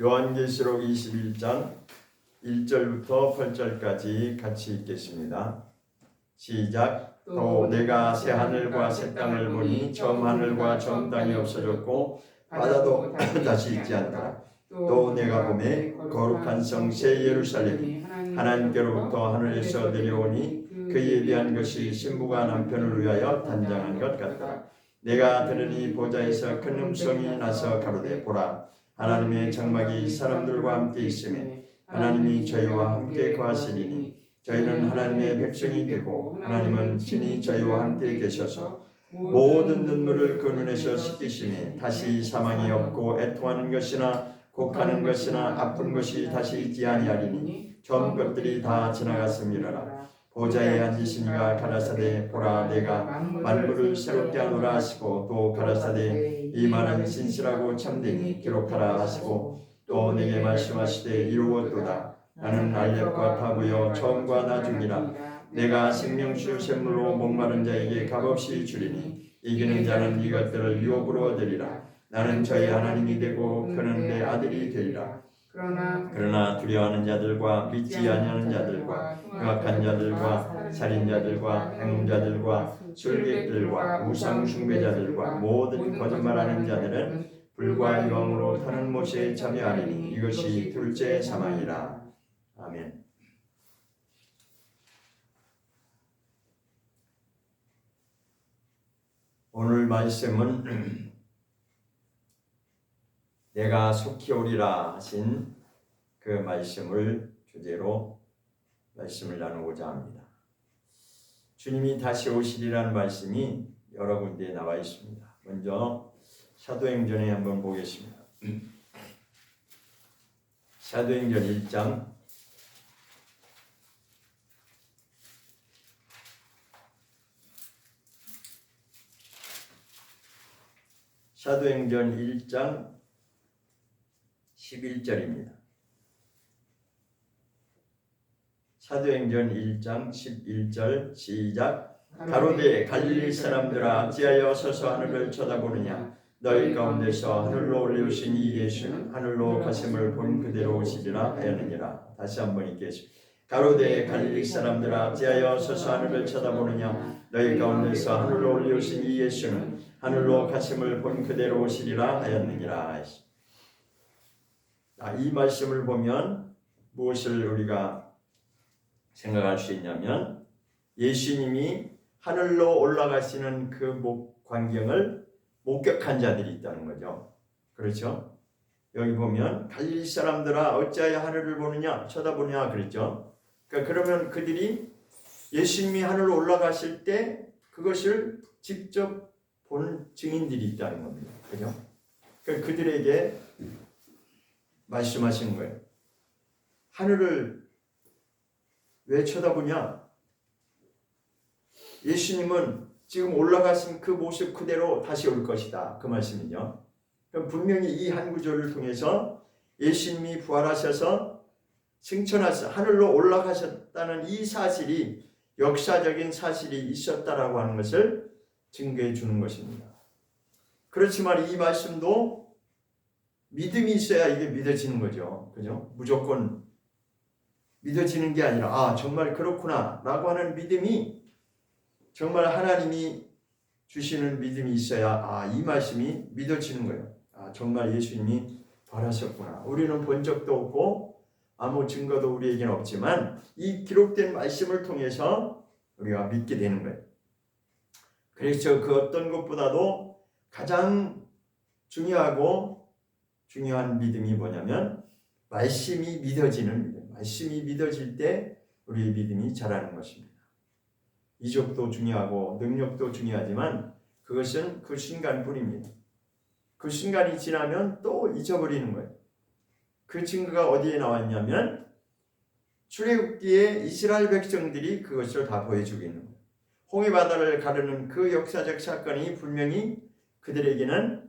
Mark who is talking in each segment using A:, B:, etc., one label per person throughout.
A: 요한계시록 21장 1절부터 8절까지 같이 읽겠습니다. 시작. 또 내가 새 하늘과 새 땅을 보니 처음 하늘과 처음 땅이 없어졌고 바다도 다시 있지 않더라. 또 내가 보매 거룩한 성 새 예루살렘이 하나님께로부터 하늘에서 내려오니 그 예비한 것이 신부가 남편을 위하여 단장한 것 같더라. 내가 들으니 보좌에서 큰 음성이 나서 가로되 보라 하나님의 장막이 사람들과 함께 있으며 하나님이 저희와 함께 거하시리니 저희는 하나님의 백성이 되고 하나님은 친히 저희와 함께 계셔서 모든 눈물을 그 눈에서 씻기시니 다시 사망이 없고 애통하는 것이나 곡하는 것이나 아픈 것이 다시 있지 아니하리니 처음 것들이 다 지나갔음이로라. 보좌에 앉으시니가 가라사대 보라 내가 만물을 새롭게 하노라 하시고 또 가라사대 이 말은 진실하고 참되니 기록하라 하시고 또 내게 말씀하시되 이루었도다. 나는 알렙과 타고요 처음과 나중이라. 내가 생명수 샘물로 목마른 자에게 값없이 주리니 이기는 자는 이것들을 유업으로 얻으리라. 나는 저희 하나님이 되고 그는 내 아들이 되리라. 그러나 두려워하는 자들과 믿지 아니하는 자들과 흉악한 자들과 살인자들과 행음자들과 술객들과 우상 숭배자들과 모든 거짓말하는 자들은 불과 유황으로 타는 못에 참여하리니 이것이 둘째 사망이라. 아멘. 오늘 말씀은 내가 속히 오리라 하신 그 말씀을 주제로 말씀을 나누고자 합니다. 주님이 다시 오시리라는 말씀이 여러 군데에 나와 있습니다. 먼저 사도행전에 한번 보겠습니다. 사도행전 1장 사도행전 1장 11절입니다. 사도행전 1장 11절 시작. 가로되 갈릴리 사람들아 어찌하여 서서 하늘을 쳐다보느냐. 너희 가운데서 하늘로 올리우신 이 예수는 하늘로 가심을 본 그대로 오시리라 하였느니라. 다시 한번 읽겠습니다. 가로되 갈릴리 사람들아 어찌하여 서서 하늘을 쳐다보느냐. 너희 가운데서 하늘로 올리우신 이 예수는 하늘로 가심을 본 그대로 오시리라 하였느니라. 이 말씀을 보면 무엇을 우리가 생각할 수 있냐면 예수님이 하늘로 올라가시는 그 광경을 목격한 자들이 있다는 거죠. 그렇죠? 여기 보면 갈릴리 사람들아 어찌하여 하늘을 보느냐 쳐다보냐 그랬죠. 그러면 그들이 예수님이 하늘로 올라가실 때 그것을 직접 본 증인들이 있다는 겁니다. 그죠? 그들에게 말씀하신 거예요. 하늘을 왜 쳐다보냐? 예수님은 지금 올라가신 그 모습 그대로 다시 올 것이다. 그 말씀이죠. 그럼 분명히 이 한 구절을 통해서 예수님이 부활하셔서 승천하셔 하늘로 올라가셨다는 이 사실이 역사적인 사실이 있었다라고 하는 것을 증거해 주는 것입니다. 그렇지만 이 말씀도 믿음이 있어야 이게 믿어지는 거죠. 그죠? 무조건 믿어지는 게 아니라 정말 그렇구나 라고 하는 믿음이 정말 하나님이 주시는 믿음이 있어야 이 말씀이 믿어지는 거예요. 정말 예수님이 부활하셨구나. 우리는 본 적도 없고 아무 증거도 우리에게는 없지만 이 기록된 말씀을 통해서 우리가 믿게 되는 거예요. 그래서 그 어떤 것보다도 가장 중요한 믿음이 뭐냐면 말씀이 믿어지는 믿음. 말씀이 믿어질 때 우리의 믿음이 자라는 것입니다. 이적도 중요하고 능력도 중요하지만 그것은 그 순간뿐입니다. 그 순간이 지나면 또 잊어버리는 거예요. 그 증거가 어디에 나왔냐면 출애굽기에 이스라엘 백성들이 그것을 다 보여주고 있는 거예요. 홍해바다를 가르는 그 역사적 사건이 분명히 그들에게는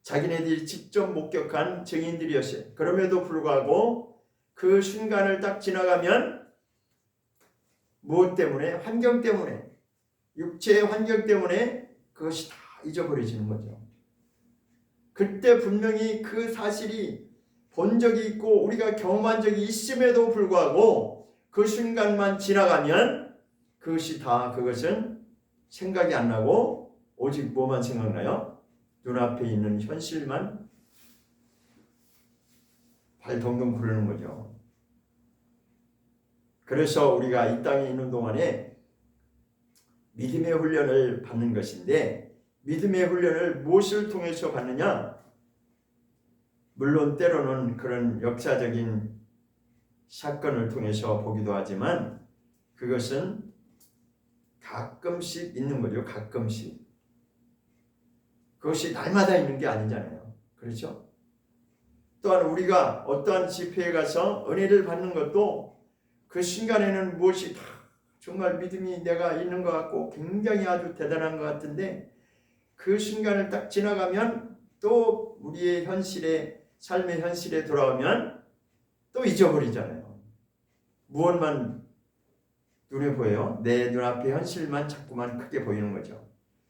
A: 자기네들이 직접 목격한 증인들이었어요. 그럼에도 불구하고 그 순간을 딱 지나가면 무엇 때문에? 환경 때문에, 육체의 환경 때문에 그것이 다 잊어버려지는 거죠. 그때 분명히 그 사실이 본 적이 있고 우리가 경험한 적이 있음에도 불구하고 그 순간만 지나가면 그것은 생각이 안 나고 오직 뭐만 생각나요? 눈앞에 있는 현실만 발 동동 구르는 거죠. 그래서 우리가 이 땅에 있는 동안에 믿음의 훈련을 받는 것인데, 믿음의 훈련을 무엇을 통해서 받느냐? 물론 때로는 그런 역사적인 사건을 통해서 보기도 하지만 그것은 가끔씩 있는 거죠. 가끔씩. 그것이 날마다 있는 게 아니잖아요. 그렇죠? 또한 우리가 어떠한 집회에 가서 은혜를 받는 것도 그 순간에는 무엇이 다 정말 믿음이 내가 있는 것 같고 굉장히 아주 대단한 것 같은데 그 순간을 딱 지나가면 또 우리의 현실에, 삶의 현실에 돌아오면 또 잊어버리잖아요. 무엇만 눈에 보여요? 내 눈앞의 현실만 자꾸만 크게 보이는 거죠.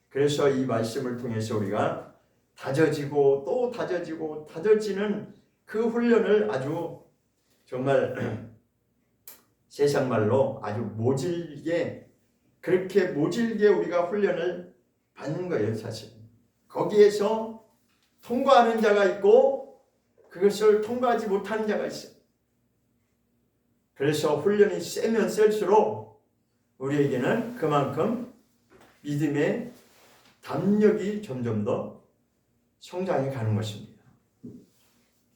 A: 그래서 이 말씀을 통해서 우리가 다져지고 또 다져지고 다져지는 그 훈련을 아주 정말 세상 말로 아주 모질게, 그렇게 모질게 우리가 훈련을 받는 거예요. 사실 거기에서 통과하는 자가 있고 그것을 통과하지 못하는 자가 있어요. 그래서 훈련이 세면 셀수록 우리에게는 그만큼 믿음의 담력이 점점 더 성장해 가는 것입니다.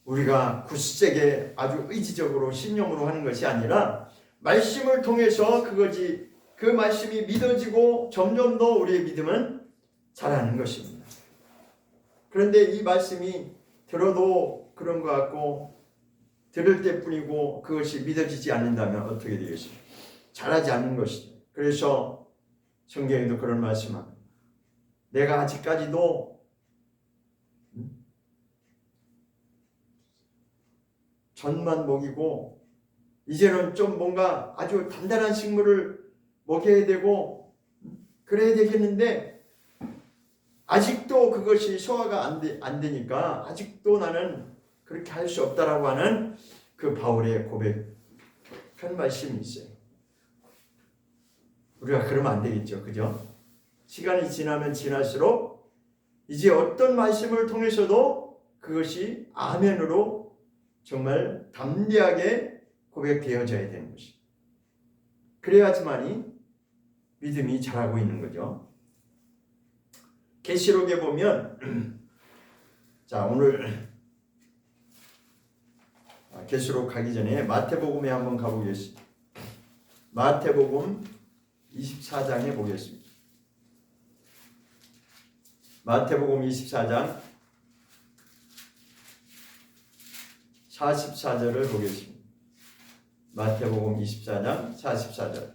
A: 우리가 굳세게 아주 의지적으로 신념으로 하는 것이 아니라 말씀을 통해서 그 말씀이 믿어지고 점점 더 우리의 믿음은 자라는 것입니다. 그런데 이 말씀이 들어도 그런 것 같고 들을 때뿐이고 그것이 믿어지지 않는다면 어떻게 되겠습니까? 자라지 않는 것이죠. 그래서 성경에도 그런 말씀합니다. 내가 아직까지도 젖만 먹이고 이제는 좀 뭔가 아주 단단한 식물을 먹여야 되고 그래야 되겠는데 아직도 그것이 소화가 안 되니까 아직도 나는 그렇게 할 수 없다라고 하는 그 바울의 고백한 말씀이 있어요. 우리가 그러면 안 되겠죠. 그죠? 시간이 지나면 지날수록 이제 어떤 말씀을 통해서도 그것이 아멘으로 정말 담대하게 고백되어져야 되는 것이. 그래야지만이 믿음이 자라고 있는 거죠. 계시록에 보면 자 오늘 계시록 가기 전에 마태복음에 한번 가보겠습니다. 마태복음 24장에 보겠습니다. 마태복음 24장 44절을 보겠습니다. 마태복음 24장 44절.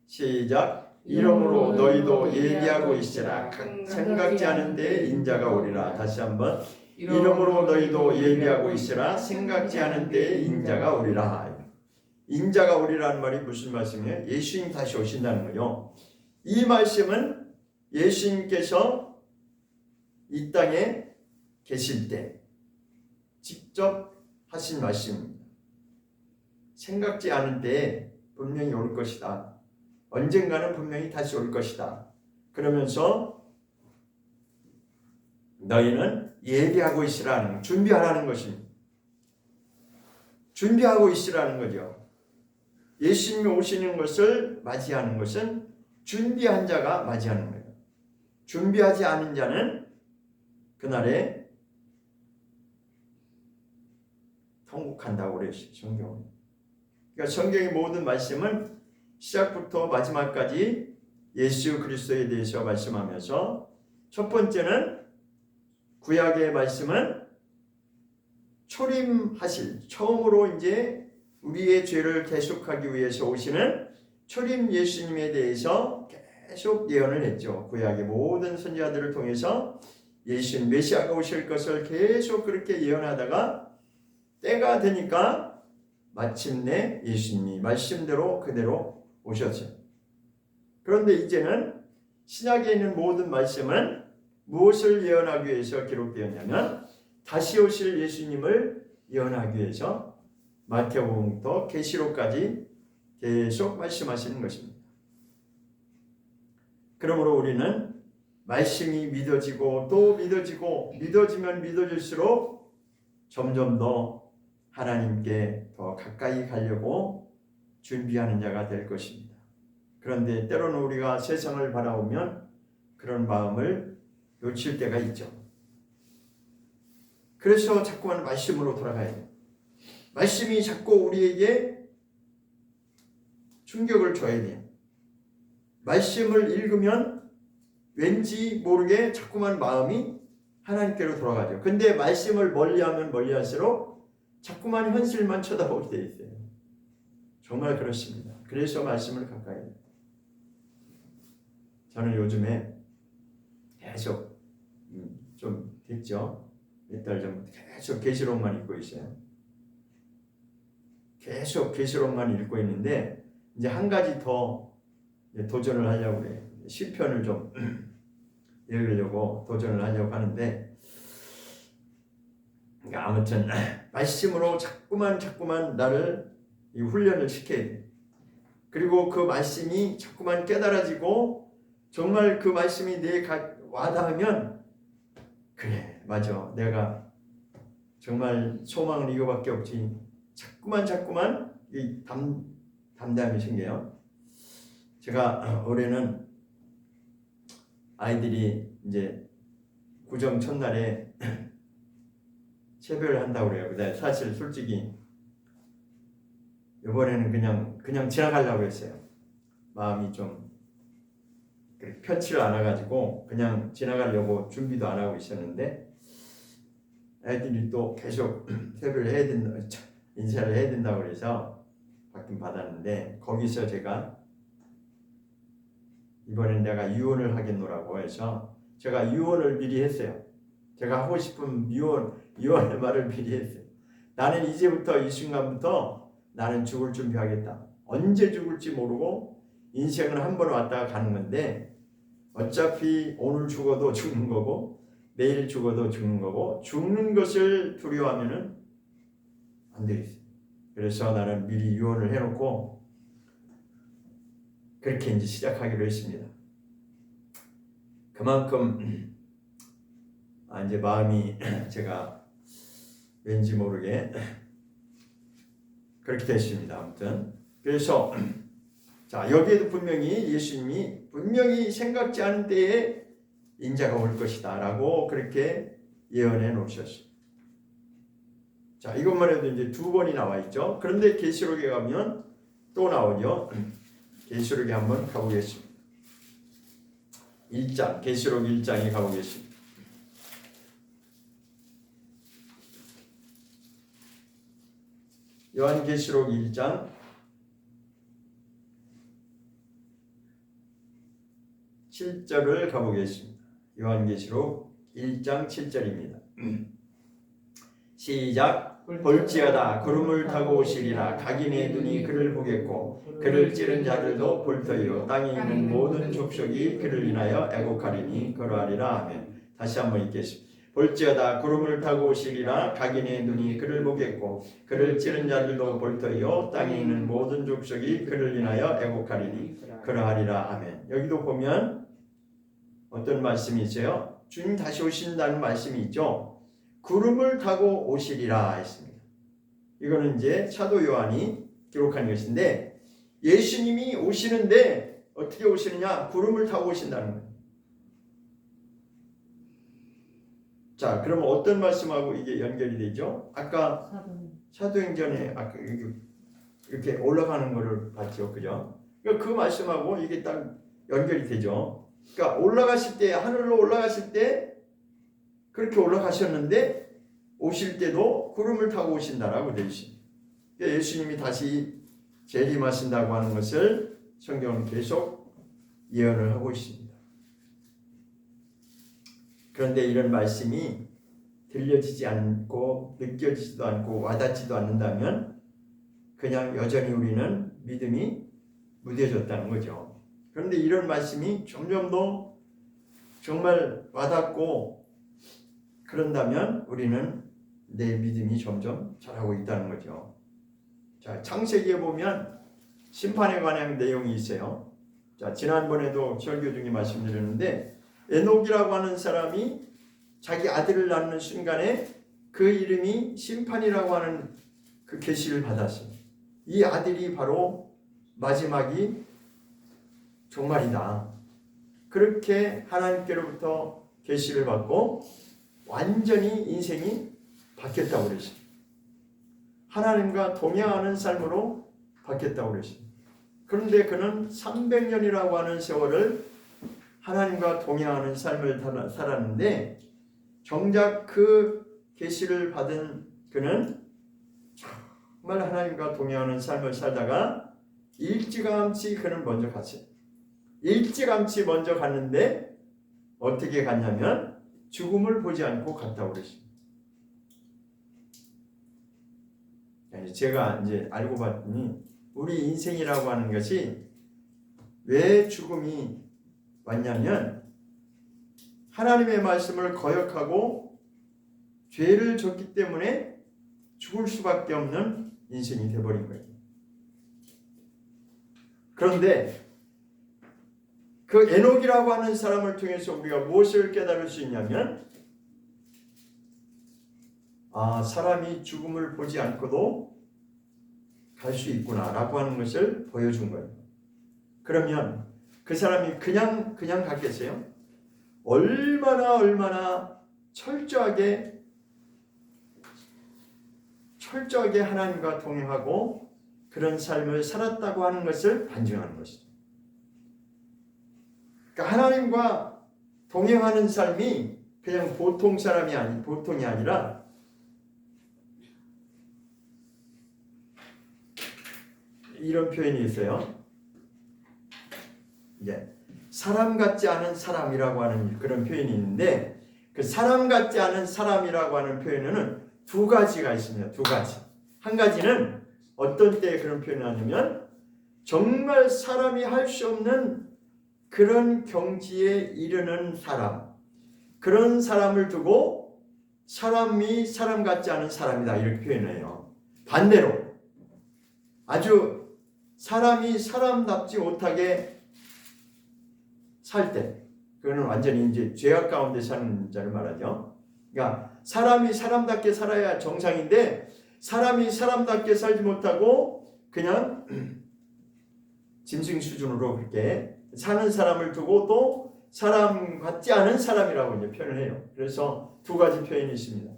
A: 시작. 이러므로 너희도 예비하고 있으라. 생각지 않은 때에 인자가 오리라. 다시 한번. 이러므로 너희도 예비하고 있으라. 생각지 않은 때에 인자가 오리라. 인자가 오리라는 말이 무슨 말씀이에요? 예수님 다시 오신다는 거죠. 이 말씀은 예수님께서 이 땅에 계실 때 직접 하신 말씀입니다. 생각지 않은 때에 분명히 올 것이다. 언젠가는 분명히 다시 올 것이다. 그러면서 너희는 예비하고 있으라는, 준비하라는 것입니다. 준비하고 있으라는 거죠. 예수님이 오시는 것을 맞이하는 것은 준비한 자가 맞이하는 거예요. 준비하지 않은 자는 그날에 통곡한다고 그랬어요. 성경은. 그러니까 성경의 모든 말씀은 시작부터 마지막까지 예수 그리스도에 대해서 말씀하면서 첫 번째는 구약의 말씀은 초림하실, 처음으로 이제 우리의 죄를 대속하기 위해서 오시는 초림 예수님에 대해서 계속 예언을 했죠. 구약의 모든 선지자들을 통해서 예수님 메시아가 오실 것을 계속 그렇게 예언하다가 때가 되니까 마침내 예수님이 말씀대로 그대로 오셨어요. 그런데 이제는 신약에 있는 모든 말씀은 무엇을 예언하기 위해서 기록되었냐면 다시 오실 예수님을 예언하기 위해서 마태복음부터 계시록까지 계속 말씀하시는 것입니다. 그러므로 우리는 말씀이 믿어지고 또 믿어지고 믿어지면 믿어질수록 점점 더 하나님께 더 가까이 가려고 준비하는 자가 될 것입니다. 그런데 때로는 우리가 세상을 바라보면 그런 마음을 놓칠 때가 있죠. 그래서 자꾸만 말씀으로 돌아가야 돼요. 말씀이 자꾸 우리에게 충격을 줘야 돼요. 말씀을 읽으면 왠지 모르게 자꾸만 마음이 하나님께로 돌아가죠. 근데 말씀을 멀리하면 멀리할수록 자꾸만 현실만 쳐다보게 돼 있어요. 정말 그렇습니다. 그래서 말씀을 가까이 해요. 저는 요즘에 계속 좀 됐죠. 몇 달 전부터 계속 계시록만 읽고 있어요. 계속 계시록만 읽고 있는데 이제 한 가지 더 도전을 하려고 해요. 시편을 좀 읽으려고 도전을 하려고 하는데, 그러니까 아무튼 말씀으로 자꾸만 나를 이 훈련을 시켜야 돼요. 그리고 그 말씀이 자꾸만 깨달아지고 정말 그 말씀이 내에 와닿으면 그래 맞아 내가 정말 소망은 이거밖에 없지. 자꾸만 이 담담이 생겨요. 제가 올해는 아이들이 이제 구정 첫날에 체별을 한다고 그래요. 근데 사실 솔직히 이번에는 그냥 지나가려고 했어요. 마음이 좀 편치를 않아가지고 그냥 지나가려고 준비도 안 하고 있었는데 애들이 또 계속 체별을 해야 된다, 인사를 해야 된다고 그래서 받긴 받았는데 거기서 제가 이번엔 내가 유언을 하겠노라고 해서 제가 유언을 미리 했어요. 제가 하고 싶은 유언의 말을 미리 했어요. 나는 이제부터 이 순간부터 나는 죽을 준비하겠다. 언제 죽을지 모르고 인생은 한 번 왔다가 가는 건데 어차피 오늘 죽어도 죽는 거고 내일 죽어도 죽는 거고 죽는 것을 두려워하면은 안 되겠어요. 그래서 나는 미리 유언을 해놓고 그렇게 이제 시작하기로 했습니다. 그만큼 이제 마음이 제가 왠지 모르게 그렇게 됐습니다. 아무튼 그래서 자 여기에도 분명히 예수님이 분명히 생각지 않은 때에 인자가 올 것이다 라고 그렇게 예언해 놓으셨어요. 자 이것만 해도 이제 두 번이 나와 있죠. 그런데 계시록에 가면 또 나오죠. 계시록에 한번 가보겠습니다. 1장 계시록 1장에 가보겠습니다. 요한계시록 1장 7절을 가보겠습니다. 요한계시록 1장 7절입니다. 시작. 볼지어다 구름을 타고 오시리라. 각인의 눈이 그를 보겠고 그를 찌른 자들도 볼 터이요 땅에 있는 모든 족속이 그를 인하여 애곡하리니 그러하리라. 아멘. 다시 한번 읽겠습니다. 볼지어다 구름을 타고 오시리라. 각인의 눈이 그를 보겠고 그를 찌른 자들도 볼 터이요 땅에 있는 모든 족속이 그를 인하여 애곡하리니 그러하리라. 아멘. 여기도 보면 어떤 말씀이 있어요? 주님 다시 오신다는 말씀이 있죠. 구름을 타고 오시리라 했습니다. 이거는 이제 사도 요한이 기록한 것인데 예수님이 오시는데 어떻게 오시느냐? 구름을 타고 오신다는 거예요. 자, 그러면 어떤 말씀하고 이게 연결이 되죠? 아까 사도행전에 아까 이렇게 올라가는 거를 봤죠, 그죠? 그러니까 그 말씀하고 이게 딱 연결이 되죠. 그러니까 올라가실 때 하늘로 올라가실 때 그렇게 올라가셨는데 오실 때도 구름을 타고 오신다라고 되어 있습니다. 예수님이 다시 재림하신다고 하는 것을 성경은 계속 예언을 하고 있습니다. 그런데 이런 말씀이 들려지지 않고 느껴지지도 않고 와닿지도 않는다면 그냥 여전히 우리는 믿음이 무뎌졌다는 거죠. 그런데 이런 말씀이 점점 더 정말 와닿고 그런다면 우리는 내 믿음이 점점 자라고 있다는 거죠. 자, 창세기에 보면 심판에 관한 내용이 있어요. 자, 지난번에도 설교 중에 말씀드렸는데 에녹이라고 하는 사람이 자기 아들을 낳는 순간에 그 이름이 심판이라고 하는 그 계시를 받았어요. 이 아들이 바로 마지막이 종말이다. 그렇게 하나님께로부터 계시를 받고 완전히 인생이 바뀌었다고 그랬어요. 하나님과 동행하는 삶으로 바뀌었다고 그랬어요. 그런데 그는 300년이라고 하는 세월을 하나님과 동행하는 삶을 살았는데 정작 그 계시를 받은 그는 정말 하나님과 동행하는 삶을 살다가 일찌감치 그는 먼저 갔어요. 일찌감치 먼저 갔는데 어떻게 갔냐면 죽음을 보지 않고 갔다고 그랬습니다. 제가 이제 알고 봤더니 우리 인생이라고 하는 것이 왜 죽음이 왔냐면 하나님의 말씀을 거역하고 죄를 졌기 때문에 죽을 수밖에 없는 인생이 되어버린 거예요. 그런데 그 에녹이라고 하는 사람을 통해서 우리가 무엇을 깨달을 수 있냐면 사람이 죽음을 보지 않고도 갈 수 있구나라고 하는 것을 보여준 거예요. 그러면 그 사람이 그냥 갔겠어요? 얼마나 철저하게 하나님과 동행하고 그런 삶을 살았다고 하는 것을 반증하는 것이죠. 그러니까 하나님과 동행하는 삶이 그냥 보통이 아니라 이런 표현이 있어요. 사람 같지 않은 사람이라고 하는 그런 표현이 있는데 그 사람 같지 않은 사람이라고 하는 표현에는 두 가지가 있습니다. 두 가지. 한 가지는 어떤 때에 그런 표현을 하냐면 정말 사람이 할 수 없는 그런 경지에 이르는 사람, 그런 사람을 두고 사람이 사람 같지 않은 사람이다 이렇게 표현해요. 반대로 아주 사람이 사람답지 못하게 살 때, 그거는 완전히 이제 죄악 가운데 사는 자를 말하죠. 그러니까 사람이 사람답게 살아야 정상인데 사람이 사람답게 살지 못하고 그냥 짐승 수준으로 그렇게 사는 사람을 두고 또 사람 같지 않은 사람이라고 이제 표현을 해요. 그래서 두 가지 표현이 있습니다.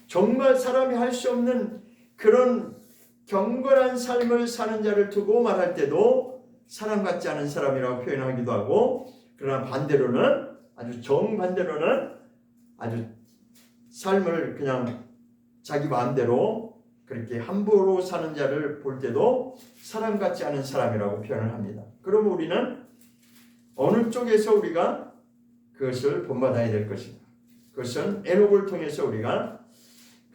A: 정말 사람이 할 수 없는 그런 경건한 삶을 사는 자를 두고 말할 때도 사람 같지 않은 사람이라고 표현하기도 하고, 그러나 반대로는 아주 정반대로는 아주 삶을 그냥 자기 마음대로 그렇게 함부로 사는 자를 볼 때도 사람 같지 않은 사람이라고 표현을 합니다. 그럼 우리는 어느 쪽에서 우리가 그것을 본받아야 될 것인가? 그것은 에녹을 통해서 우리가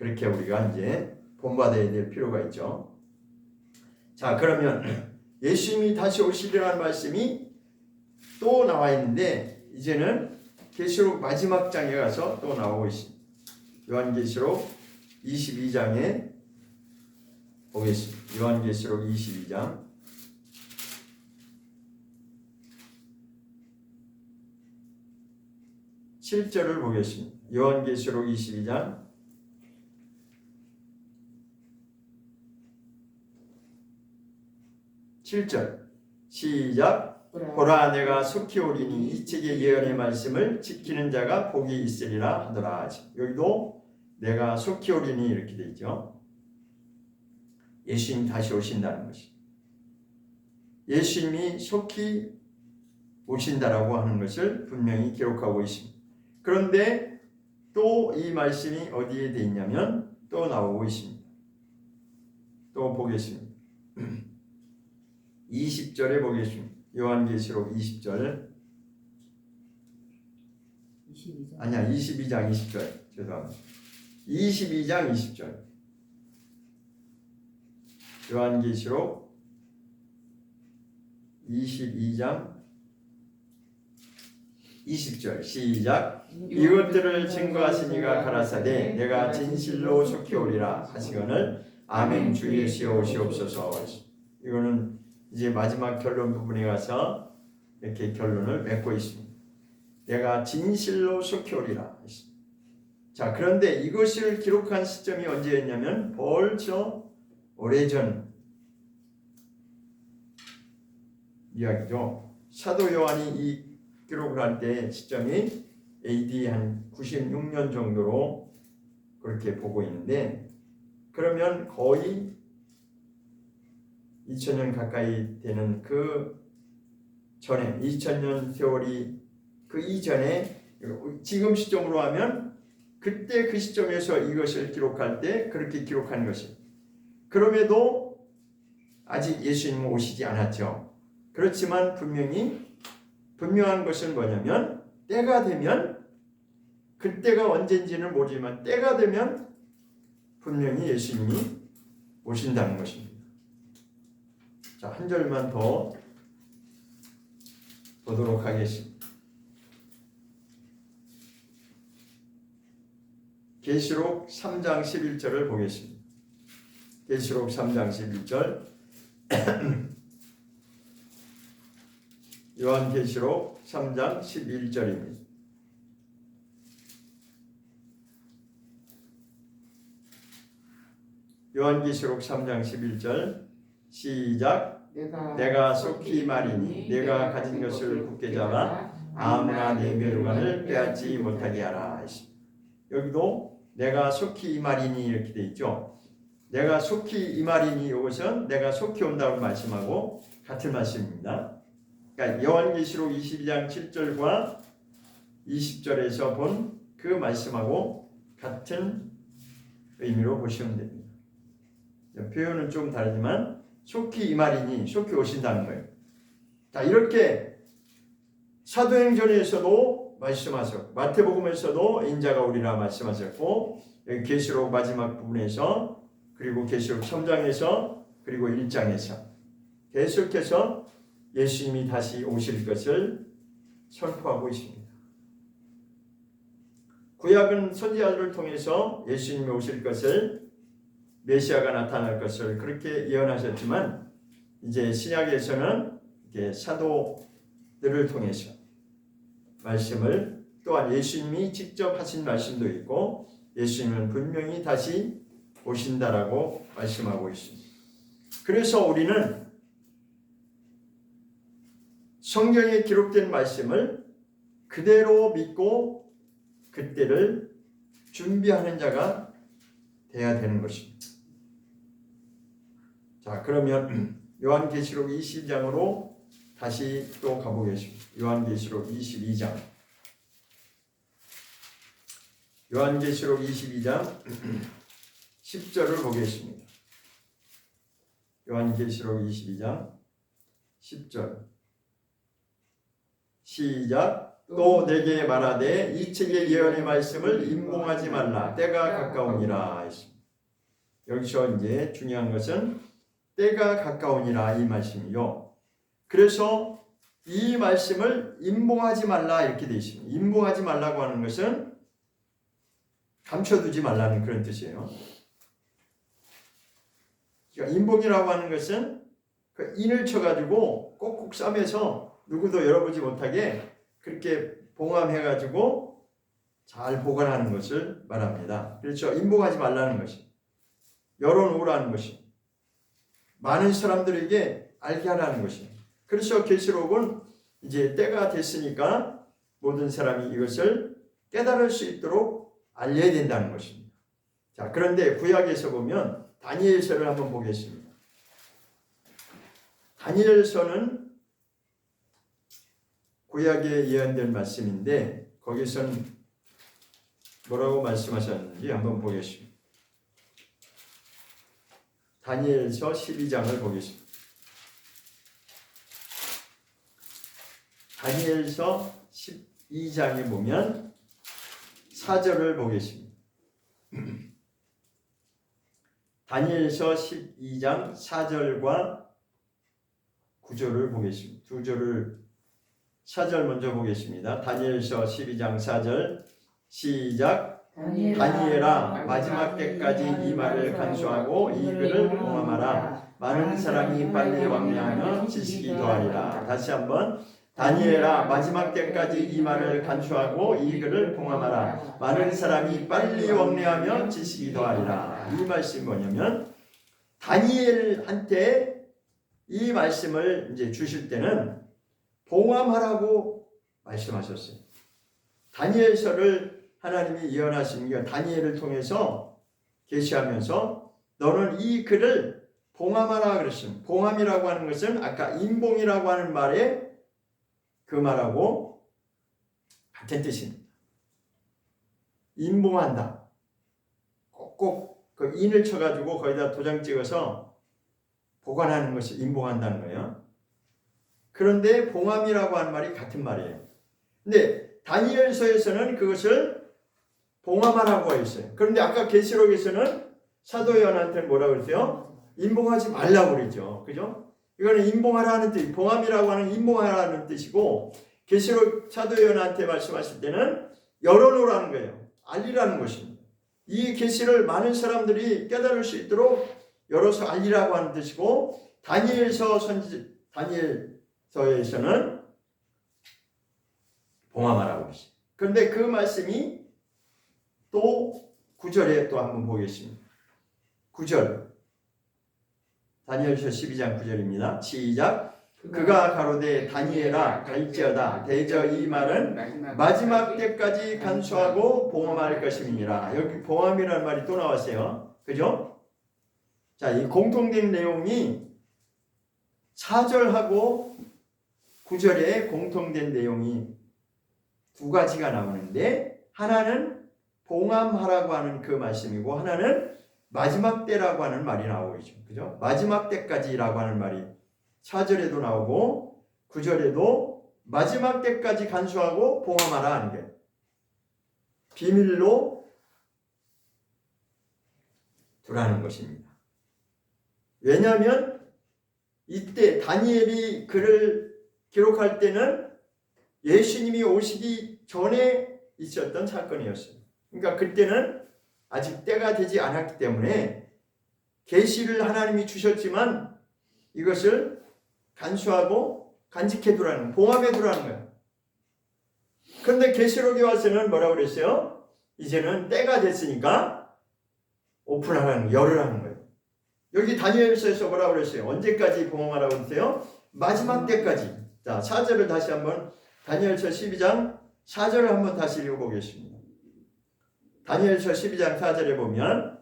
A: 이제 본받아야 될 필요가 있죠. 자, 그러면 예수님이 다시 오시리라는 말씀이 또 나와 있는데 이제는 계시록 마지막 장에 가서 또 나오고 있습니다. 요한계시록 22장에 보겠습니다. 요한계시록 22장 7절을 보겠습니다. 요한계시록 22장 7절 시작. 보라 내가 속히 오리니 이 책의 예언의 말씀을 지키는 자가 복이 있으리라 하더라. 여기도 내가 속히 오리니 이렇게 되어 있죠. 예수님 다시 오신다는 것이, 예수님이 속히 오신다라고 하는 것을 분명히 기록하고 있습니다. 그런데 또 이 말씀이 어디에 되어 있냐면 또 나오고 있습니다. 또 보겠습니다. 20절에 보겠습니다. 요한계시록 20절 22장. 아니야 22장 20절 죄송합니다. 22장 20절 요한계시록 22장 20절 시작. 이것들을 증거하시니가 가라사대 내가 진실로 속히 오리라 하시거늘 아멘 주 예수여 오시옵소서. 이거는 이제 마지막 결론 부분에 가서 이렇게 결론을 맺고 있습니다. 내가 진실로 속히 오리라. 자, 그런데 이것을 기록한 시점이 언제였냐면 벌써 오래전 이야기죠. 사도 요한이 이 기록을 할 때 시점이 AD 한 96년 정도로 그렇게 보고 있는데, 그러면 거의 2000년 가까이 되는 그 전에 2000년 세월이 그 이전에 지금 시점으로 하면 그때 그 시점에서 이것을 기록할 때 그렇게 기록한 것이, 그럼에도 아직 예수님은 오시지 않았죠. 그렇지만 분명한 것은 뭐냐면 때가 되면, 그때가 언젠지는 모르지만 때가 되면 분명히 예수님이 오신다는 것입니다. 자, 한 절만 더 보도록 하겠습니다. 계시록 3장 11절을 보겠습니다. 계시록 3장 11절 요한계시록 3장 11절입니다. 요한계시록 3장 11절 시작. 내가 속히 말이니 내가 가진 것을 굳게 잡아 아무나 내 멸관을 빼앗지 못하게 하라. 여기도 내가 속히 이 말이니 이렇게 돼 있죠. 내가 속히 이 말이니, 이것은 내가 속히 온다고 말씀하고 같은 말씀입니다. 그러니까 요한계시록 22장 7절과 20절에서 본 그 말씀하고 같은 의미로 보시면 됩니다. 표현은 좀 다르지만 속히 이 말이니 속히 오신다는 거예요. 자, 이렇게 사도행전에서도 말씀하셨고 마태복음에서도 인자가 오리라 말씀하셨고, 여기 계시록 마지막 부분에서, 그리고 계시록 3장에서, 그리고 1장에서 계속해서 예수님이 다시 오실 것을 선포하고 있습니다. 구약은 선지자들을 통해서 예수님이 오실 것을, 메시아가 나타날 것을 그렇게 예언하셨지만, 이제 신약에서는 이렇게 사도들을 통해서 말씀을, 또한 예수님이 직접 하신 말씀도 있고, 예수님은 분명히 다시 오신다라고 말씀하고 있습니다. 그래서 우리는 성경에 기록된 말씀을 그대로 믿고 그때를 준비하는 자가 돼야 되는 것입니다. 자, 그러면 요한계시록 22장으로 다시 또 가보겠습니다. 요한계시록 22장. 요한계시록 22장 10절을 보겠습니다. 요한계시록 22장 10절 시작. 또 내게 말하되 이 책의 예언의 말씀을 임봉하지 말라. 때가 가까우니라. 여기서 이제 중요한 것은 때가 가까우니라 이 말씀이요. 그래서 이 말씀을 임봉하지 말라 이렇게 되어 있습니다. 임봉하지 말라고 하는 것은 감춰두지 말라는 그런 뜻이에요. 그러니까 임봉이라고 하는 것은 그 인을 쳐가지고 꼭꼭 싸매서 누구도 열어보지 못하게 그렇게 봉함해가지고 잘 보관하는 것을 말합니다. 그렇죠. 임봉하지 말라는 것이, 열어놓으라는 것이, 많은 사람들에게 알게 하라는 것이. 그래서 계시록은 이제 때가 됐으니까 모든 사람이 이것을 깨달을 수 있도록 알려야 된다는 것입니다. 자, 그런데 구약에서 보면 다니엘서를 한번 보겠습니다. 다니엘서는 구약에 예언된 말씀인데 거기서는 뭐라고 말씀하셨는지 한번 보겠습니다. 다니엘서 12장을 보겠습니다. 다니엘서 12장에 보면 4절을 보겠습니다. 다니엘서 12장 4절과 9절을 보겠습니다. 두 절을 4절 먼저 보겠습니다. 다니엘서 12장 4절 시작. 다니엘아 마지막 때까지 이 말을 간수하고 이 글을 봉함하라. 많은 사람이 빨리 왕래하며 지식이 더하리라. 다시 한번 다니엘아 마지막 때까지 이 말을 간수하고 이 글을 봉함하라. 많은 사람이 빨리 왕래하며 지식이 더하리라. 이 말씀이 뭐냐면 다니엘한테 이 말씀을 이제 주실 때는 봉함하라고 말씀하셨어요. 다니엘서를 하나님이 예언하신 게 다니엘을 통해서 계시하면서 너는 이 글을 봉함하라 그랬습니다. 봉함이라고 하는 것은 아까 인봉이라고 하는 말에 그 말하고 같은 뜻입니다. 인봉한다. 꼭꼭 그 인을 쳐가지고 거기다 도장 찍어서 보관하는 것이 인봉한다는 거예요. 그런데 봉함이라고 하는 말이 같은 말이에요. 근데 다니엘서에서는 그것을 봉함하라고 했어요. 그런데 아까 계시록에서는 사도 요한한테는 뭐라고 그랬어요? 인봉하지 말라고 그랬죠. 그죠? 이거는 인봉하라는 뜻, 봉함이라고 하는 인봉하라는 뜻이고 계시록 사도 요한한테 말씀하실 때는 열어놓으라는 거예요. 알리라는 것입니다. 이 계시를 많은 사람들이 깨달을 수 있도록 열어서 알리라고 하는 뜻이고 다니엘서에서는 봉함하라고 했어요. 그런데 그 말씀이 또 9절에 또 한번 보겠습니다. 9절 다니엘서 12장 9절입니다. 시작. 그가 가로되 다니엘아 갈지어다 대저 이 말은 마지막 때까지 간수하고 봉함할 것임이니라. 여기 봉함이라는 말이 또 나왔어요. 그죠? 자, 이 공통된 내용이 4절하고 9절에 공통된 내용이 두 가지가 나오는데 하나는 봉함하라고 하는 그 말씀이고 하나는 마지막 때라고 하는 말이 나오고 있죠. 그죠? 마지막 때까지라고 하는 말이 4절에도 나오고 9절에도 마지막 때까지 간수하고 봉함하라 하는 게 비밀로 두라는 것입니다. 왜냐하면 이때 다니엘이 글을 기록할 때는 예수님이 오시기 전에 있었던 사건이었어요. 그러니까 그때는 아직 때가 되지 않았기 때문에 계시를 하나님이 주셨지만 이것을 간수하고 간직해 두라는, 봉함해 두라는 거예요. 그런데 계시록에 와서는 뭐라고 그랬어요? 이제는 때가 됐으니까 오픈하라는, 열으라는 거예요. 여기 다니엘서에서 뭐라고 그랬어요? 언제까지 봉함하라고 그랬어요? 마지막 때까지. 자, 4절을 다시 한번 다니엘서 12장 4절을 한번 다시 읽어보겠습니다. 다니엘서 12장 4절에 보면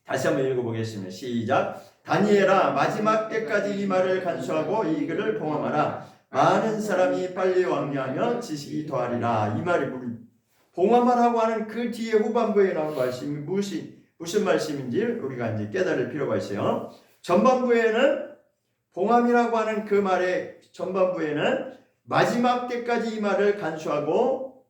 A: 다시 한번 읽어보겠습니다. 시작. 다니엘아 마지막 때까지 이 말을 간수하고 이 글을 봉함하라. 많은 사람이 빨리 왕래하며 지식이 더하리라. 이 말이 봉함하라고 하는 그 뒤에 후반부에 나온 말씀이 무슨 말씀인지 우리가 이제 깨달을 필요가 있어요. 전반부에는 봉함이라고 하는 그 말의 전반부에는 마지막 때까지 이 말을 간수하고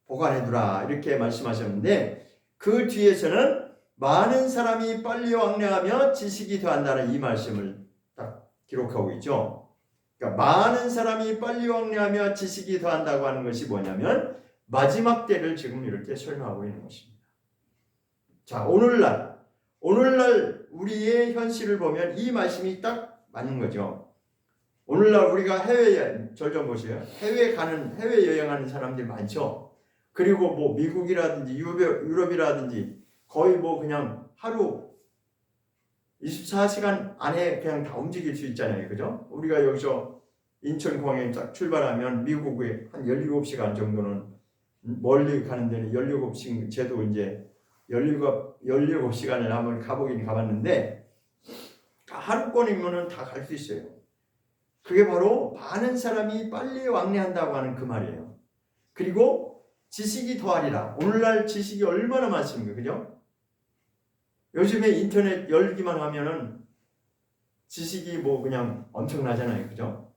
A: 보관해두라 이렇게 말씀하셨는데 그 뒤에서는 많은 사람이 빨리 왕래하며 지식이 더한다는 이 말씀을 딱 기록하고 있죠. 그러니까 많은 사람이 빨리 왕래하며 지식이 더한다고 하는 것이 뭐냐면 마지막 때를 지금 이렇게 설명하고 있는 것입니다. 자, 오늘날 우리의 현실을 보면 이 말씀이 딱 맞는 거죠. 오늘날 우리가 해외 절 좀 보세요. 해외 여행하는 사람들이 많죠. 그리고 뭐 미국이라든지 유럽이라든지 거의 뭐 그냥 하루 24시간 안에 그냥 다 움직일 수 있잖아요. 그죠? 우리가 여기서 인천공항에 딱 출발하면 미국에 한 17시간 정도는 멀리 가는 데는 17시간 제도 이제 17시간을 한번 가보긴 가봤는데 하루권이면은 다 갈 수 있어요. 그게 바로 많은 사람이 빨리 왕래한다고 하는 그 말이에요. 그리고 지식이 더하리라. 오늘날 지식이 얼마나 많습니까? 그죠? 요즘에 인터넷 열기만 하면은 지식이 뭐 그냥 엄청나잖아요. 그죠?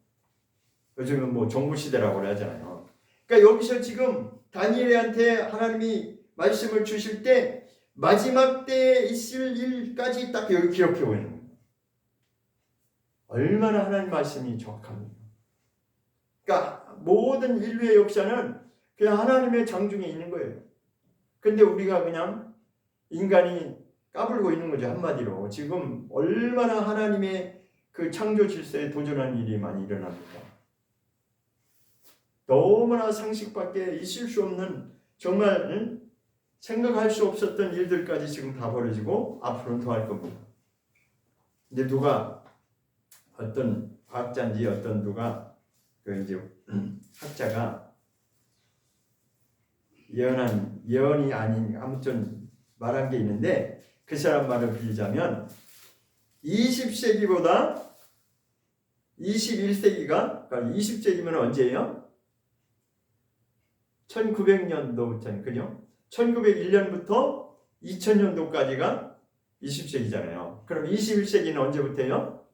A: 요즘은 뭐 정보시대라고 그러잖아요. 그러니까 여기서 지금 다니엘한테 하나님이 말씀을 주실 때 마지막 때에 있을 일까지 딱 여기 기록해 보이는 거예요. 얼마나 하나님 말씀이 정확합니까? 그러니까 모든 인류의 역사는 그냥 하나님의 장중에 있는 거예요. 근데 우리가 그냥 인간이 까불고 있는 거죠. 한마디로. 지금 얼마나 하나님의 그 창조 질서에 도전하는 일이 많이 일어납니다. 너무나 상식밖에 있을 수 없는 정말 생각할 수 없었던 일들까지 지금 다 벌어지고 앞으로는 더 할 겁니다. 근데 누가 어떤 과학자인지 어떤 누가 그 이제 학자가 예언이 아닌 아무튼 말한 게 있는데 그 사람 말을 빌리자면 20세기보다 21세기가 그러니까 20세기면 언제예요? 1900년도부터 그죠? 1901년부터 2000년도까지가 20세기잖아요. 그럼 21세기는 언제부터예요?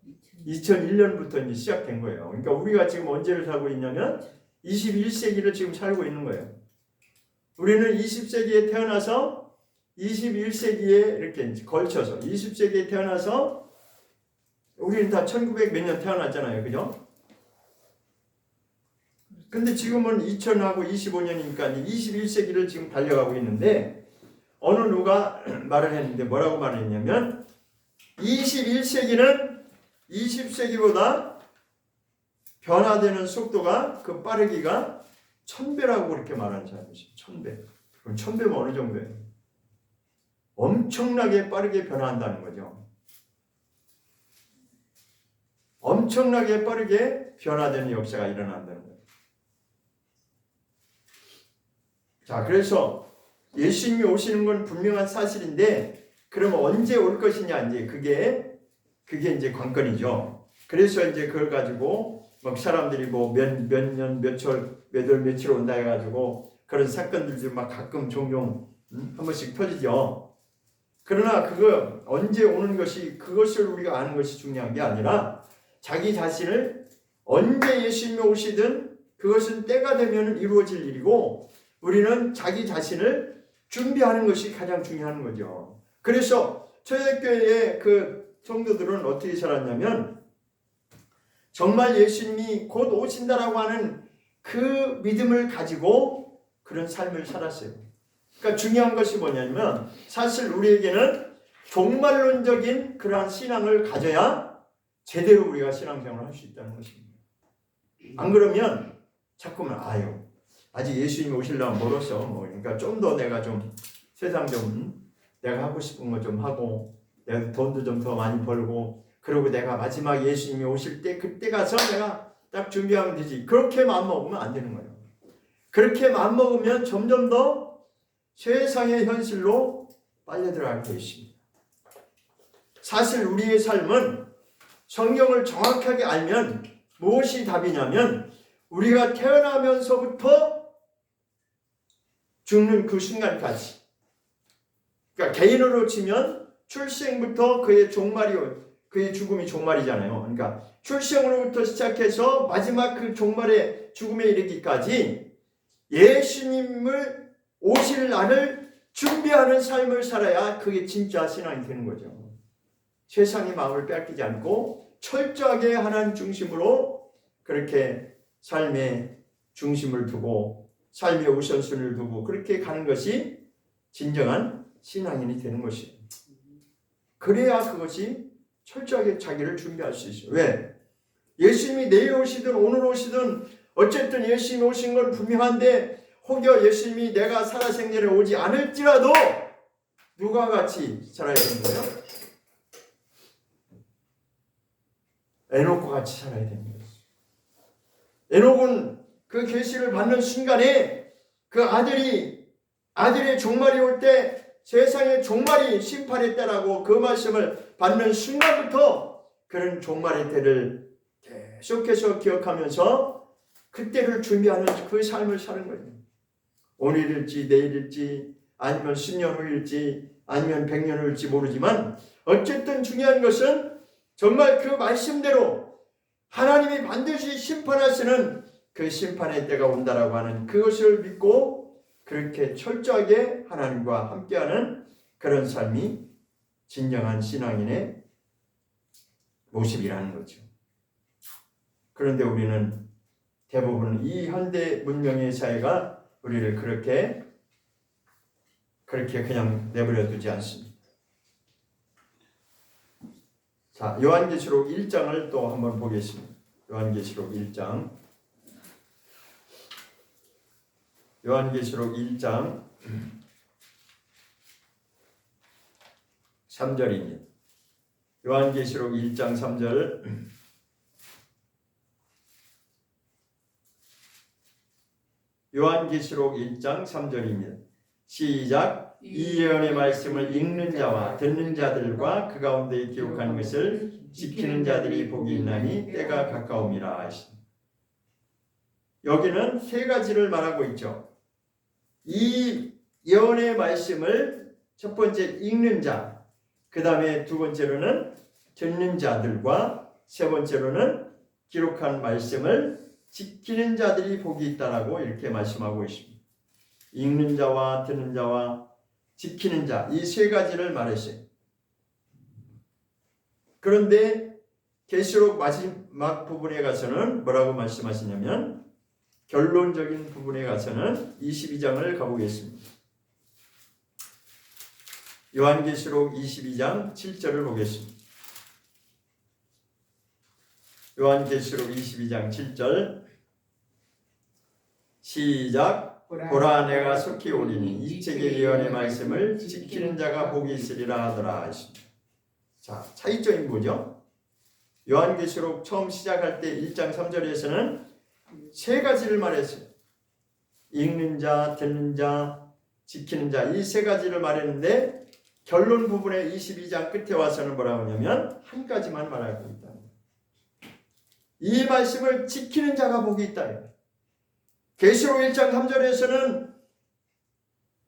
A: 2001년부터 이제 시작된 거예요. 그러니까 우리가 지금 언제를 살고 있냐면 21세기를 지금 살고 있는 거예요. 우리는 20세기에 태어나서 21세기에 이렇게 걸쳐서 20세기에 태어나서 우리는 다 1900 몇 년 태어났잖아요. 그죠? 근데 지금은 2000하고 25년이니까 21세기를 지금 달려가고 있는데 어느 누가 말을 했는데 뭐라고 말을 했냐면 21세기는 20세기보다 변화되는 속도가 그 빠르기가 1000배라고 그렇게 말하는 사람이 있어요. 1000배. 그럼 1000배면 어느 정도예요? 엄청나게 빠르게 변화한다는 거죠. 엄청나게 빠르게 변화되는 역사가 일어난다는 거예요. 자, 그래서 예수님이 오시는 건 분명한 사실인데 그러면 언제 올 것이냐 이제 그게 이제 관건이죠. 그래서 이제 그걸 가지고 막 사람들이 뭐 몇 년, 몇 월, 며칠 온다 해가지고 그런 사건들도 막 가끔 종종 한 번씩 터지죠. 그러나 그거 언제 오는 것이 그것을 우리가 아는 것이 중요한 게 아니라 자기 자신을 언제 예수님이 오시든 그것은 때가 되면 이루어질 일이고 우리는 자기 자신을 준비하는 것이 가장 중요한 거죠. 그래서 초대교회의 그 성도들은 어떻게 살았냐면 정말 예수님이 곧 오신다라고 하는 그 믿음을 가지고 그런 삶을 살았어요. 그러니까 중요한 것이 뭐냐면 사실 우리에게는 종말론적인 그러한 신앙을 가져야 제대로 우리가 신앙생활을 할 수 있다는 것입니다. 안 그러면 자꾸만 아직 예수님이 오시려면 멀었어. 그러니까 좀 더 내가 좀 세상 좀 내가 하고 싶은 거 좀 하고 내가 돈도 좀 더 많이 벌고 그리고 내가 마지막 예수님이 오실 때 그때 가서 내가 딱 준비하면 되지. 그렇게 마음먹으면 안 되는 거예요. 그렇게 마음먹으면 점점 더 세상의 현실로 빨려 들어가게 되어 있습니다. 사실 우리의 삶은 성경을 정확하게 알면 무엇이 답이냐면 우리가 태어나면서부터 죽는 그 순간까지 그러니까 개인으로 치면 출생부터 그의 죽음이 종말이잖아요. 그러니까 출생으로부터 시작해서 마지막 그 종말의 죽음에 이르기까지 예수님을 오실 날을 준비하는 삶을 살아야 그게 진짜 신앙이 되는 거죠. 세상의 마음을 뺏기지 않고 철저하게 하나님 중심으로 그렇게 삶의 중심을 두고 삶의 우선순위를 두고 그렇게 가는 것이 진정한 신앙인이 되는 것이에요. 그래야 그것이 철저하게 자기를 준비할 수 있어요. 왜? 예수님이 내일 오시든 오늘 오시든 어쨌든 예수님이 오신 건 분명한데 혹여 예수님이 내가 살아생전에 오지 않을지라도 누가 같이 살아야 되는 거예요? 에녹과 같이 살아야 되는 거예요. 에녹은 그 계시를 받는 순간에 그 아들의 종말이 올 때 세상의 종말이 심판의 때라고 그 말씀을 받는 순간부터 그런 종말의 때를 계속해서 기억하면서 그때를 준비하는 그 삶을 사는 거예요. 오늘일지 내일일지 아니면 수년 후일지 아니면 100년 후일지 모르지만 어쨌든 중요한 것은 정말 그 말씀대로 하나님이 반드시 심판하시는 그 심판의 때가 온다라고 하는 그것을 믿고 그렇게 철저하게 하나님과 함께하는 그런 삶이 진정한 신앙인의 모습이라는 거죠. 그런데 우리는 대부분 이 현대 문명의 사회가 우리를 그렇게 그냥 내버려 두지 않습니다. 자, 요한계시록 1장을 또 한번 보겠습니다. 요한계시록 1장. 요한계시록 1장 3절입니다. 요한계시록 1장 3절. 요한계시록 1장 3절입니다. 시작. 이 예언의 말씀을 읽는 자와 듣는 자들과 그 가운데 기록한 것을 지키는 자들이 복이 있나니 때가 가까움이라 하십니다. 여기는 세 가지를 말하고 있죠. 이 예언의 말씀을 첫 번째 읽는 자, 그 다음에 두 번째로는 듣는 자들과 세 번째로는 기록한 말씀을 지키는 자들이 복이 있다라고 이렇게 말씀하고 있습니다. 읽는 자와 듣는 자와 지키는 자, 이 세 가지를 말했어요. 그런데 계시록 마지막 부분에 가서는 뭐라고 말씀하시냐면 결론적인 부분에 가서는 22장을 가보겠습니다. 요한계시록 22장 7절을 보겠습니다. 요한계시록 22장 7절 시작. 보라 내가 속히 오리니 이 책의 예언의 말씀을 지키는 자가 복이 있으리라 하더라 하십니다. 자, 차이점이 뭐죠? 요한계시록 처음 시작할 때 1장 3절에서는 세 가지를 말했어요. 읽는 자, 듣는 자, 지키는 자, 이 세 가지를 말했는데 결론 부분에 22장 끝에 와서는 뭐라고 하냐면 한 가지만 말하고 있다. 이 말씀을 지키는 자가 복이 있다. 계시록 1장 3절에서는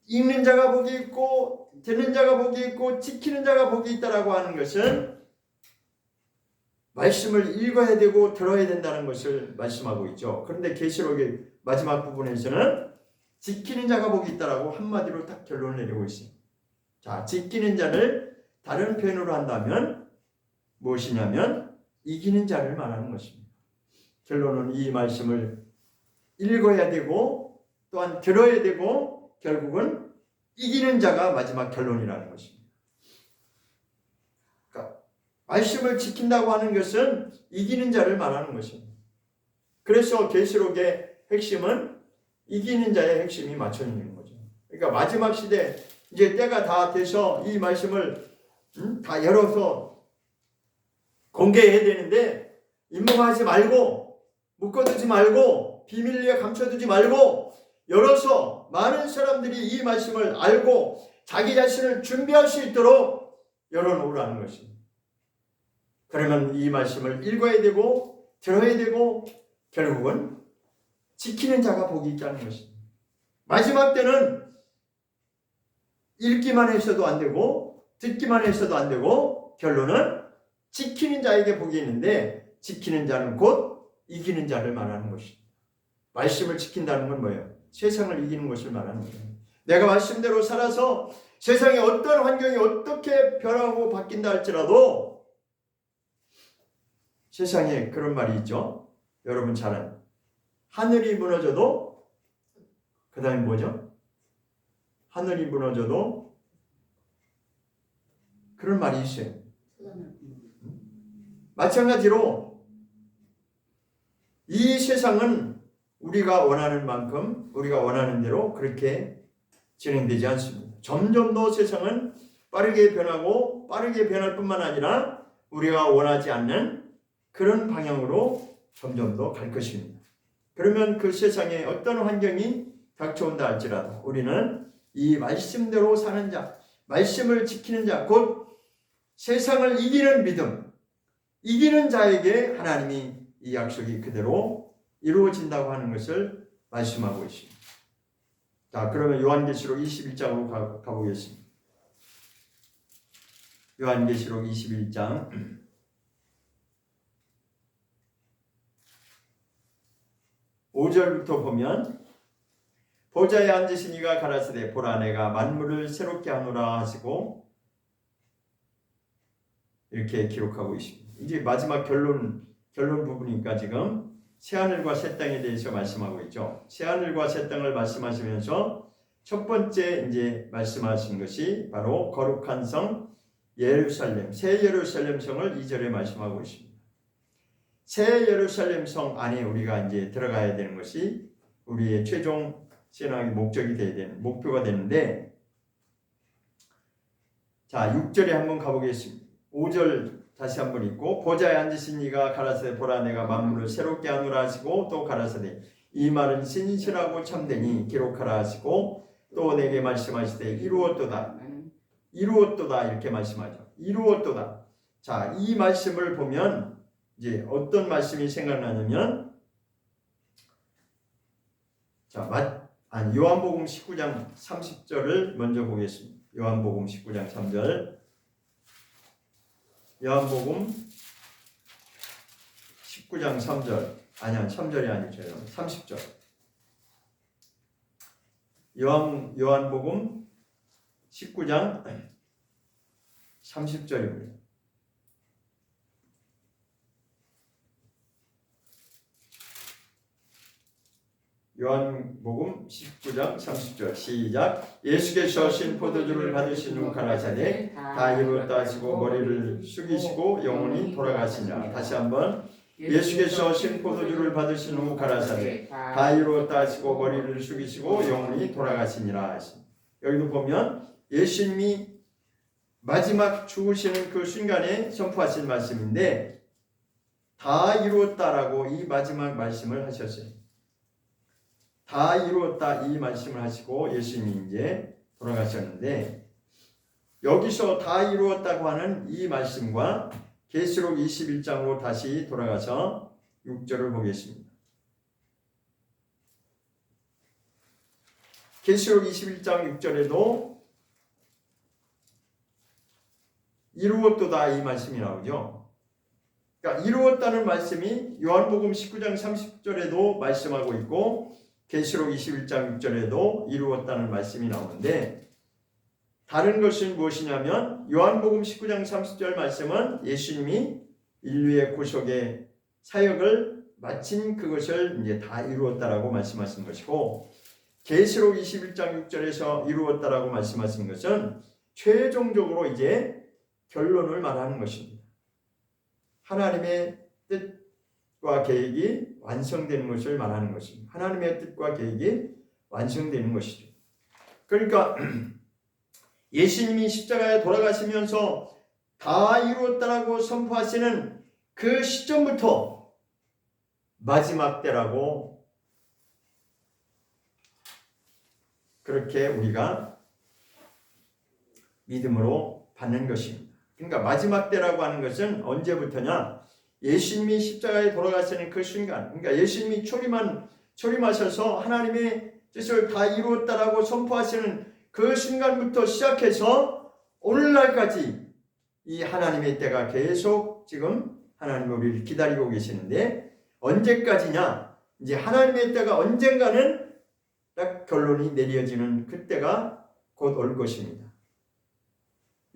A: 읽는 자가 복이 있고 듣는 자가 복이 있고 지키는 자가 복이 있다라고 하는 것은 말씀을 읽어야 되고 들어야 된다는 것을 말씀하고 있죠. 그런데 계시록의 마지막 부분에서는 지키는 자가 복이 있다라고 한마디로 딱 결론을 내리고 있어요. 자, 지키는 자를 다른 표현으로 한다면 무엇이냐면 이기는 자를 말하는 것입니다. 결론은 이 말씀을 읽어야 되고 또한 들어야 되고 결국은 이기는 자가 마지막 결론이라는 것입니다. 그러니까 말씀을 지킨다고 하는 것은 이기는 자를 말하는 것입니다. 그래서 계시록의 핵심은 이기는 자의 핵심이 맞춰 있는 거죠. 그러니까 마지막 시대 이제 때가 다 돼서 이 말씀을 다 열어서 공개해야 되는데 임무하지 말고 묶어두지 말고 비밀리에 감춰두지 말고 열어서 많은 사람들이 이 말씀을 알고 자기 자신을 준비할 수 있도록 열어놓으라는 것입니다. 그러면 이 말씀을 읽어야 되고 들어야 되고 결국은 지키는 자가 복이 있다는 것입니다. 마지막 때는 읽기만 해서도 안 되고 듣기만 해서도 안 되고 결론은 지키는 자에게 복이 있는데 지키는 자는 곧 이기는 자를 말하는 것입니다. 말씀을 지킨다는 건 뭐예요? 세상을 이기는 것을 말하는 거예요. 내가 말씀대로 살아서 세상의 어떤 환경이 어떻게 변하고 바뀐다 할지라도 세상에 그런 말이 있죠. 여러분 잘 아는 하늘이 무너져도 그 다음에 뭐죠? 하늘이 무너져도 그런 말이 있어요. 마찬가지로 이 세상은 우리가 원하는 만큼 우리가 원하는 대로 그렇게 진행되지 않습니다. 점점 더 세상은 빠르게 변하고 빠르게 변할 뿐만 아니라 우리가 원하지 않는 그런 방향으로 점점 더 갈 것입니다. 그러면 그 세상에 어떤 환경이 닥쳐온다 할지라도 우리는 이 말씀대로 사는 자, 말씀을 지키는 자, 곧 세상을 이기는 믿음, 이기는 자에게 하나님이 이 약속이 그대로 이루어진다고 하는 것을 말씀하고 있습니다. 자, 그러면 요한계시록 21장으로 가보겠습니다. 요한계시록 21장 5절부터 보면 보좌에 앉으신 이가 가라사대 보라 내가 만물을 새롭게 하노라 하시고 이렇게 기록하고 있습니다. 이제 마지막 결론 부분이니까 지금 새하늘과 새 땅에 대해서 말씀하고 있죠. 새하늘과 새 땅을 말씀하시면서 첫 번째 이제 말씀하신 것이 바로 거룩한 성 예루살렘, 새 예루살렘 성을 2절에 말씀하고 있습니다. 새 예루살렘 성 안에 우리가 이제 들어가야 되는 것이 우리의 최종 신앙의 목적이 되어야 되는 목표가 되는데, 자 6절에 한번 가보겠습니다. 5절 다시 한번 읽고, 보좌에 앉으신 이가 가라사대 보라 내가 만물을 새롭게 하노라 하시고, 또 가라사대 이 말은 신실하고 참되니 기록하라 하시고, 또 내게 말씀하시되 이루었도다 이렇게 말씀하죠. 이루었도다. 자, 이 말씀을 보면 이제 어떤 말씀이 생각나냐면, 자, 요한복음 19장 30절을 먼저 보겠습니다. 요한복음 19장 3절. 요한복음 19장 3절. 아니야, 3절이 아니죠. 30절. 요한복음 19장 30절입니다. 요한복음 19장 30절 시작. 예수께서 신 포도주를 받으신 후 가라사대 다 이루었다 하시고 머리를 숙이시고 영혼이 돌아가시니라. 다시 한번. 예수께서 신 포도주를 받으신 후 가라사대 다 이루었다 하시고 머리를 숙이시고 영혼이 돌아가시니라 하십니다. 여기도 보면 예수님이 마지막 죽으시는 그 순간에 선포하신 말씀인데, 다 이루었다라고 이 마지막 말씀을 하셨어요. 다 이루었다 이 말씀을 하시고 예수님이 이제 돌아가셨는데, 여기서 다 이루었다고 하는 이 말씀과 계시록 21장으로 다시 돌아가서 6절을 보겠습니다. 계시록 21장 6절에도 이루었도다 이 말씀이 나오죠. 그러니까 이루었다는 말씀이 요한복음 19장 30절에도 말씀하고 있고, 계시록 21장 6절에도 이루었다는 말씀이 나오는데, 다른 것은 무엇이냐면 요한복음 19장 30절 말씀은 예수님이 인류의 구속의 사역을 마친 그것을 이제 다 이루었다라고 말씀하신 것이고, 계시록 21장 6절에서 이루었다라고 말씀하신 것은 최종적으로 이제 결론을 말하는 것입니다. 하나님의 뜻과 계획이 완성되는 것을 말하는 것입니다. 하나님의 뜻과 계획이 완성되는 것이죠. 그러니까 예수님이 십자가에 돌아가시면서 다 이루었다라고 선포하시는 그 시점부터 마지막 때라고 그렇게 우리가 믿음으로 받는 것입니다. 그러니까 마지막 때라고 하는 것은 언제부터냐? 예수님이 십자가에 돌아가시는 그 순간, 그러니까 예수님이 초림하셔서 하나님의 뜻을 다 이루었다라고 선포하시는 그 순간부터 시작해서 오늘날까지 이 하나님의 때가 계속 지금 하나님 우리를 기다리고 계시는데, 언제까지냐? 이제 하나님의 때가 언젠가는 딱 결론이 내려지는 그때가 곧 올 것입니다.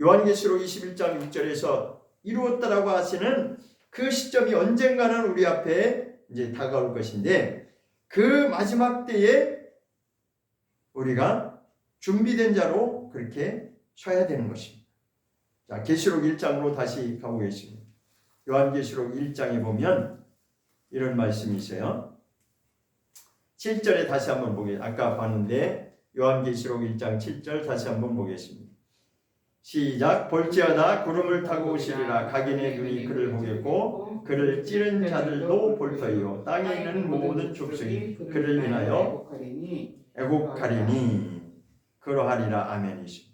A: 요한계시록 21장 6절에서 이루었다라고 하시는 그 시점이 언젠가는 우리 앞에 이제 다가올 것인데, 그 마지막 때에 우리가 준비된 자로 그렇게 서야 되는 것입니다. 자, 계시록 1장으로 다시 가보겠습니다. 요한계시록 1장에 보면 이런 말씀이 있어요. 7절에 다시 한번 보겠습니다. 아까 봤는데 요한계시록 1장 7절 다시 한번 보겠습니다. 시작. 볼지어다 구름을 타고 오시리라. 각인의 눈이 그를 보겠고 그를 찌른 자들도 볼 터이요 땅에 있는 모든 족속이 그를 인하여 애곡하리니 그러하리라. 아멘이시.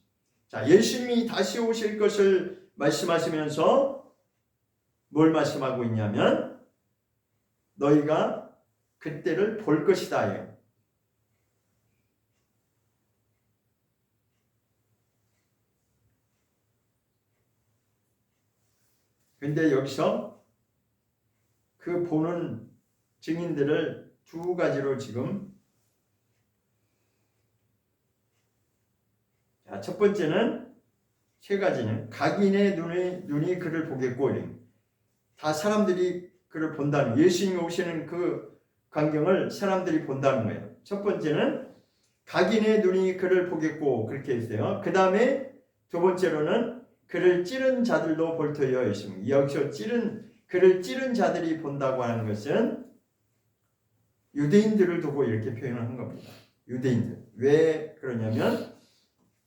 A: 자, 예수님이 다시 오실 것을 말씀하시면서 뭘 말씀하고 있냐면 너희가 그때를 볼 것이다. 근데 여기서 그 보는 증인들을 두 가지로 지금, 첫 번째는, 세 가지는 각인의 눈이 그를 보겠고, 다 사람들이 그를 본다는, 예수님이 오시는 그 광경을 사람들이 본다는 거예요. 첫 번째는 각인의 눈이 그를 보겠고 그렇게 했어요. 그 다음에 두 번째로는 그를 찌른 자들도 볼 터이여 있습니다. 여기서 그를 찌른 자들이 본다고 하는 것은 유대인들을 두고 이렇게 표현을 한 겁니다. 유대인들. 왜 그러냐면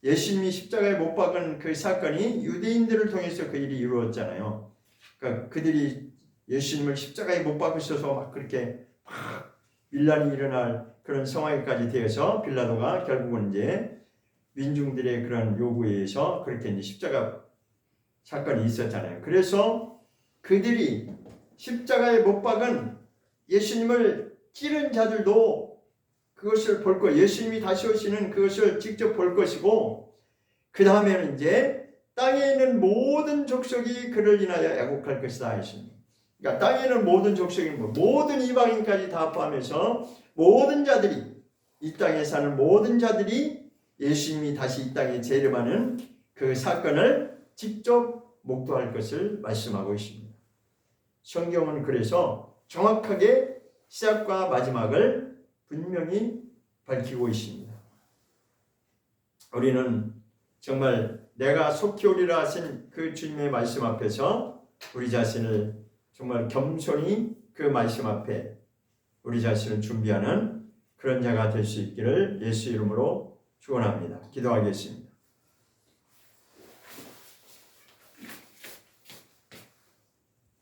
A: 예수님이 십자가에 못 박은 그 사건이 유대인들을 통해서 그 일이 이루어졌잖아요. 그러니까 그들이 예수님을 십자가에 못 박으셔서 막 그렇게 막 밀란이 일어날 그런 상황까지 되어서 빌라도가 결국은 이제 민중들의 그런 요구에 의해서 그렇게 이제 십자가 사건이 있었잖아요. 그래서 그들이 십자가에 못 박은 예수님을 찌른 자들도 그것을 볼 거, 예수님이 다시 오시는 그것을 직접 볼 것이고, 그 다음에는 이제 땅에 있는 모든 족속이 그를 인하여 애곡할 것이다 하십니다. 그러니까 땅에 있는 모든 족속이 모든 이방인까지 다 포함해서 모든 자들이, 이 땅에 사는 모든 자들이 예수님이 다시 이 땅에 재림하는 그 사건을 직접 목도할 것을 말씀하고 있습니다. 성경은 그래서 정확하게 시작과 마지막을 분명히 밝히고 있습니다. 우리는 정말 내가 속히 오리라 하신 그 주님의 말씀 앞에서 우리 자신을 정말 겸손히 그 말씀 앞에 우리 자신을 준비하는 그런 자가 될 수 있기를 예수 이름으로 축원합니다. 기도하겠습니다.